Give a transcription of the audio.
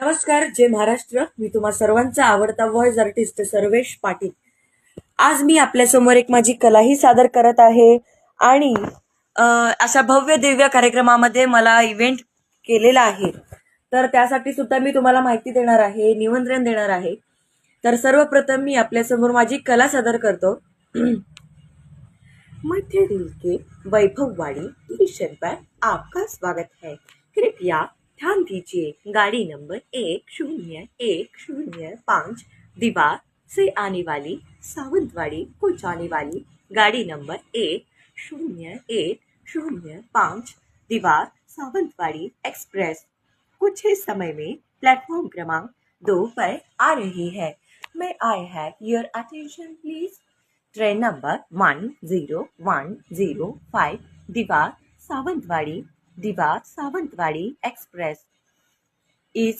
नमस्कार, जय महाराष्ट्र. मी तुम्हा सर्वांचा आवडता व्हॉइस आर्टिस्ट सर्वेश पाटील. आज मी आपल्यासमोर एक माझी कलाही सादर करत आहे आणि अशा भव्य दिव्य कार्यक्रमामध्ये मला इव्हेंट केलेला आहे. तर त्यासाठी सुद्धा मी तुम्हाला माहिती देणार आहे, निमंत्रण देणार आहे. तर सर्वप्रथम मी आपल्यासमोर माझी कला सादर करतो. मध्य दिल के वैभववाड़ी स्टेशन पर आपका स्वागत है. कृपया ध्यान दीजिए, गाड़ी नंबर 1015 दीवार से आने वाली सावंतवाड़ी को जाने वाली गाड़ी नंबर 1015 दीवार सावंतवाड़ी एक्सप्रेस कुछ ही समय में प्लेटफॉर्म क्रमांक 2 पर आ रही है. May I have your attention please? Train number 10105 दीवार सावंतवाड़ी एक्सप्रेस is